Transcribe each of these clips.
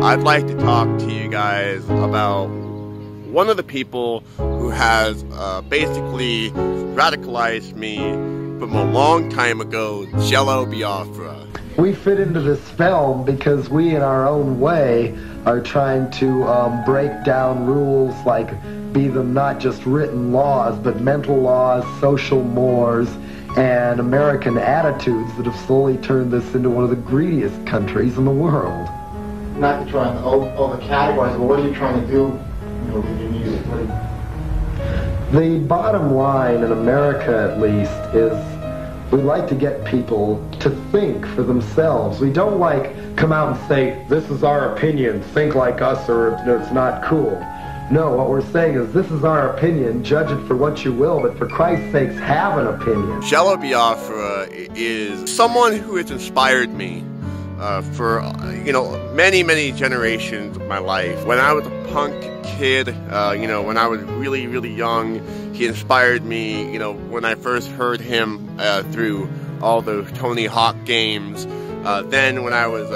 I'd like to talk to you guys about one of the people who has basically radicalized me from a long time ago, Jello Biafra. We fit into this film because we, in our own way, are trying to break down rules, like be them not just written laws, but mental laws, social mores, and American attitudes that have slowly turned this into one of the greediest countries in the world. Not to try and over-categorize, but what are you trying to do, with your music? The bottom line, in America at least, is we like to get people to think for themselves. We don't come out and say, this is our opinion, think like us or it's not cool. No, what we're saying is, this is our opinion, judge it for what you will, but for Christ's sakes, have an opinion. Jello Biafra is someone who has inspired me for, many generations of my life. When I was a punk kid, when I was really, really young, he inspired me, when I first heard him through all the Tony Hawk games. Then when I was,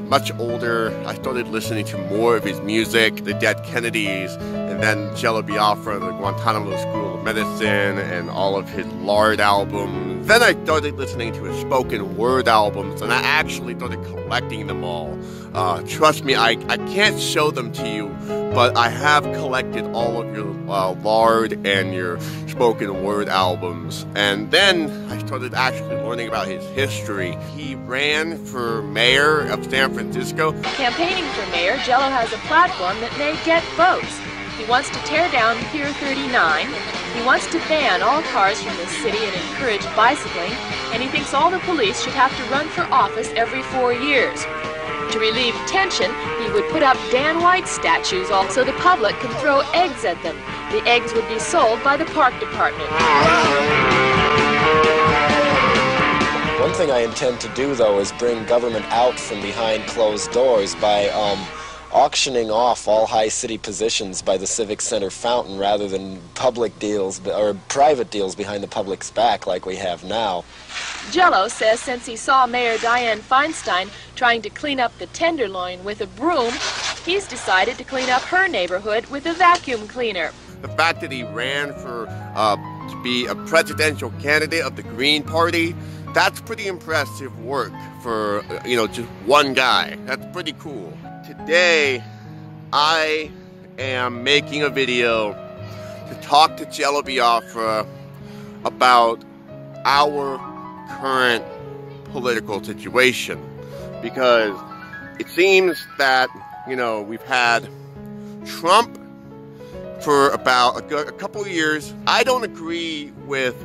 much older, I started listening to more of his music, the Dead Kennedys, and then Jello Biafra, the Guantanamo School of Medicine, and all of his Lard albums. Then I started listening to his spoken word albums, and I actually started collecting them all. Trust me, I can't show them to you, but I have collected all of your Lard and your spoken word albums. And then I started actually learning about his history. He ran for mayor of San Francisco. Campaigning for mayor, Jello has a platform that may get votes. He wants to tear down Pier 39, he wants to ban all cars from the city and encourage bicycling, and he thinks all the police should have to run for office every 4 years. To relieve tension, he would put up Dan White statues so the public can throw eggs at them. The eggs would be sold by the park department. One thing I intend to do, though, is bring government out from behind closed doors by auctioning off all high city positions by the Civic Center fountain rather than public deals or private deals behind the public's back like we have now. Jello says since he saw Mayor Dianne Feinstein trying to clean up the Tenderloin with a broom, he's decided to clean up her neighborhood with a vacuum cleaner. The fact that he ran for to be a presidential candidate of the Green Party, that's pretty impressive work for, just one guy. That's pretty cool. Today, I am making a video to talk to Jello Biafra about our current political situation, because it seems that, we've had Trump for about a couple of years. I don't agree with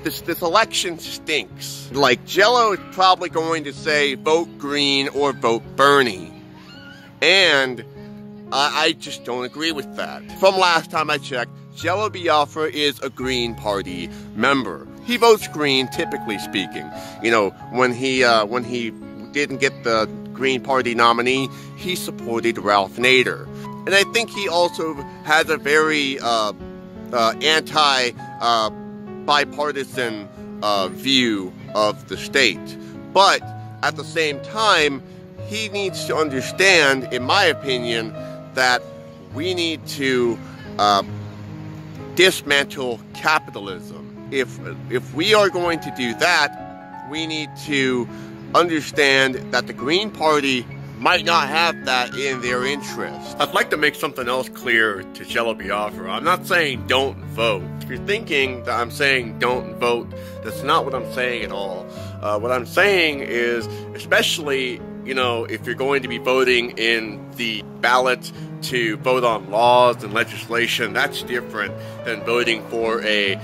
this election stinks. Like, Jello is probably going to say vote Green or vote Bernie, and I just don't agree with that. From last time I checked, Jello Biafra is a Green Party member. He votes Green, typically speaking. When he didn't get the Green Party nominee, he supported Ralph Nader. And I think he also has a very anti-bipartisan view of the state. But at the same time, he needs to understand, in my opinion, that we need to dismantle capitalism. If we are going to do that, we need to understand that the Green Party might not have that in their interest. I'd like to make something else clear to Jello Biafra. I'm not saying don't vote. If you're thinking that I'm saying don't vote, that's not what I'm saying at all. What I'm saying is, especially, if you're going to be voting in the ballot to vote on laws and legislation, that's different than voting for a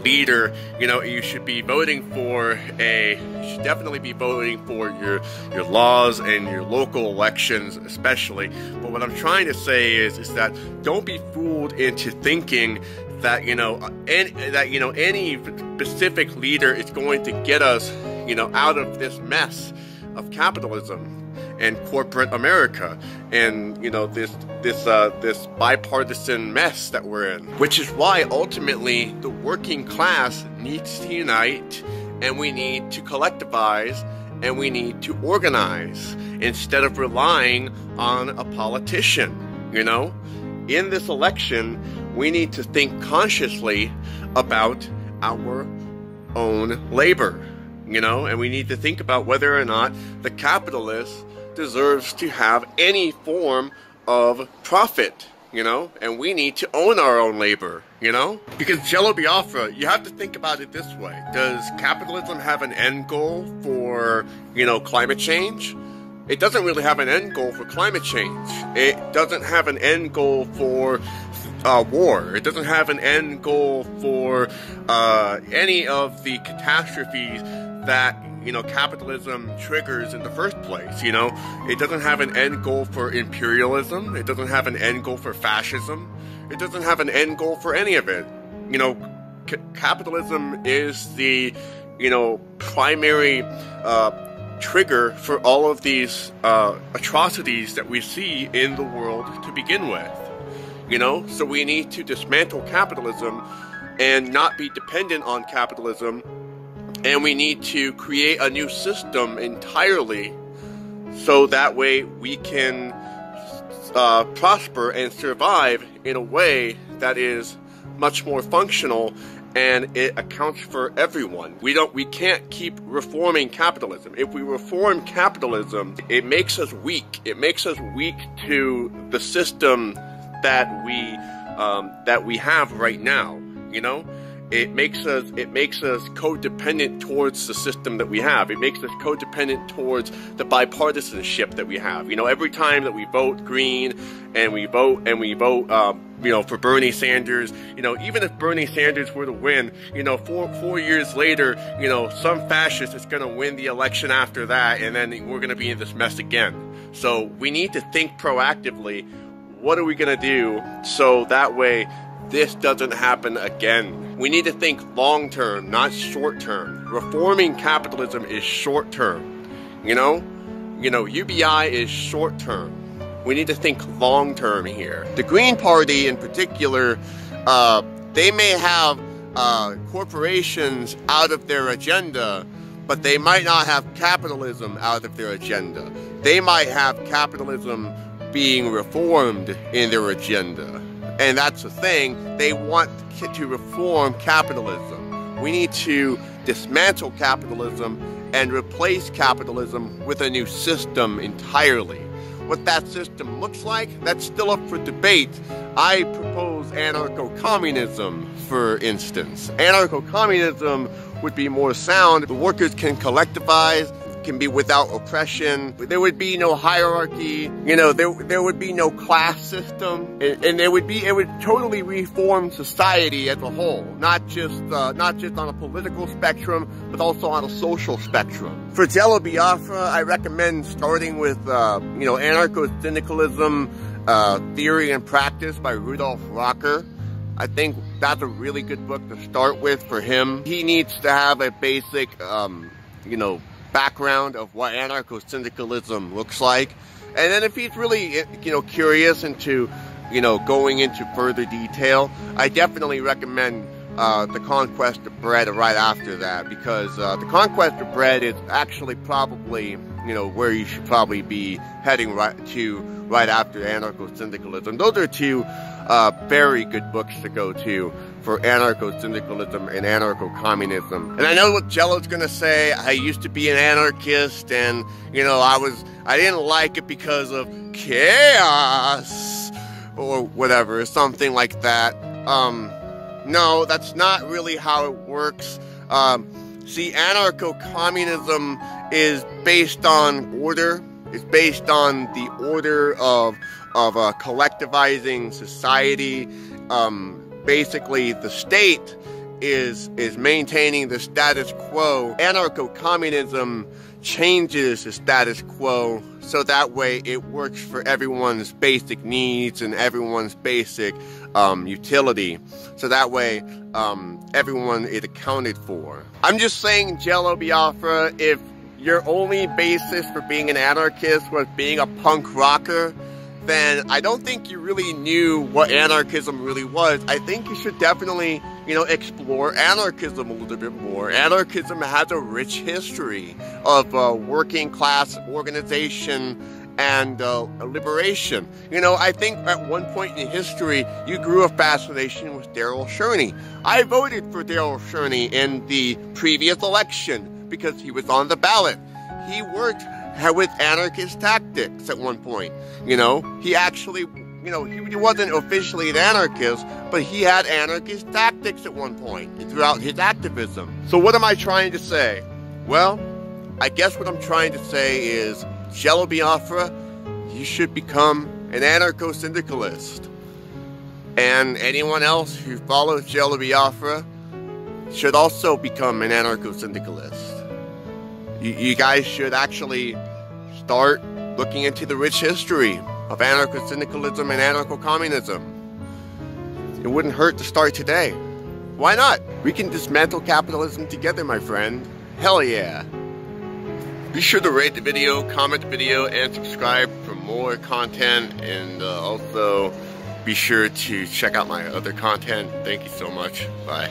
leader. You should be voting for you should definitely be voting for your laws and your local elections, especially. But what I'm trying to say is that don't be fooled into thinking that any specific leader is going to get us out of this mess of capitalism and corporate America, and this bipartisan mess that we're in. Which is why ultimately the working class needs to unite, and we need to collectivize and we need to organize instead of relying on a politician, you know? In this election, we need to think consciously about our own labor, you know? And we need to think about whether or not the capitalist deserves to have any form of profit, you know? And we need to own our own labor, you know? Because Jello Biafra, you have to think about it this way. Does capitalism have an end goal for, you know, climate change? It doesn't really have an end goal for climate change. It doesn't have an end goal for war. It doesn't have an end goal for any of the catastrophes that, you know, capitalism triggers in the first place, you know? It doesn't have an end goal for imperialism. It doesn't have an end goal for fascism. It doesn't have an end goal for any of it. You know, capitalism is the, you know, primary trigger for all of these atrocities that we see in the world to begin with. You know, so we need to dismantle capitalism and not be dependent on capitalism, and we need to create a new system entirely so that way we can prosper and survive in a way that is much more functional and it accounts for everyone. We can't keep reforming capitalism. If we reform capitalism, it makes us weak. It makes us weak to the system that we have right now, you know? It makes us codependent towards the system that we have. It makes us codependent towards the bipartisanship that we have. You know, every time that we vote green and we vote, you know, for Bernie Sanders, you know, even if Bernie Sanders were to win, you know, four years later, you know, some fascist is going to win the election after that, and then we're going to be in this mess again. So we need to think proactively. What are we going to do so that way this doesn't happen again? We need to think long-term, not short-term. Reforming capitalism is short-term, you know? You know, UBI is short-term. We need to think long-term here. The Green Party in particular, they may have corporations out of their agenda, but they might not have capitalism out of their agenda. They might have capitalism being reformed in their agenda. And that's the thing, they want to reform capitalism. We need to dismantle capitalism and replace capitalism with a new system entirely. What that system looks like, that's still up for debate. I propose anarcho-communism, for instance. Anarcho-communism would be more sound. The workers can collectivize, can be without oppression. There would be no hierarchy. You know, there would be no class system, and it would totally reform society as a whole, not just on a political spectrum, but also on a social spectrum. For Jello Biafra, I recommend starting with you know, Anarcho-Syndicalism, Theory and Practice by Rudolf Rocker. I think that's a really good book to start with for him. He needs to have a basic, you know, background of what anarcho-syndicalism looks like, and then if he's really, you know, curious into, you know, going into further detail, I definitely recommend The Conquest of Bread right after that, because The Conquest of Bread is actually probably, you know, where you should probably be heading right after anarcho-syndicalism. Those are two very good books to go to for anarcho-syndicalism and anarcho-communism. And I know what Jello's gonna say. I used to be an anarchist, and, you know, I didn't like it because of chaos or whatever, something like that. No, that's not really how it works. See, anarcho-communism is based on order. It's based on the order of collectivizing society. Basically, the state is maintaining the status quo. Anarcho-communism changes the status quo so that way it works for everyone's basic needs and everyone's basic utility. So that way everyone is accounted for. I'm just saying, Jello Biafra, if your only basis for being an anarchist was being a punk rocker, then I don't think you really knew what anarchism really was. I think you should definitely explore anarchism a little bit more. Anarchism has a rich history of working class organization and liberation. I think at one point in history, you grew a fascination with Daryl Sherney. I voted for Daryl Sherney in the previous election because he was on the ballot. He worked with anarchist tactics at one point. He actually, he wasn't officially an anarchist, but he had anarchist tactics at one point throughout his activism. So what am I trying to say? Well, I guess what I'm trying to say is, Jello Biafra, you should become an anarcho-syndicalist. And anyone else who follows Jello Biafra should also become an anarcho-syndicalist. You guys should actually start looking into the rich history of anarcho-syndicalism and anarcho-communism. It wouldn't hurt to start today. Why not? We can dismantle capitalism together, my friend. Hell yeah. Be sure to rate the video, comment the video, and subscribe for more content. And also be sure to check out my other content. Thank you so much. Bye.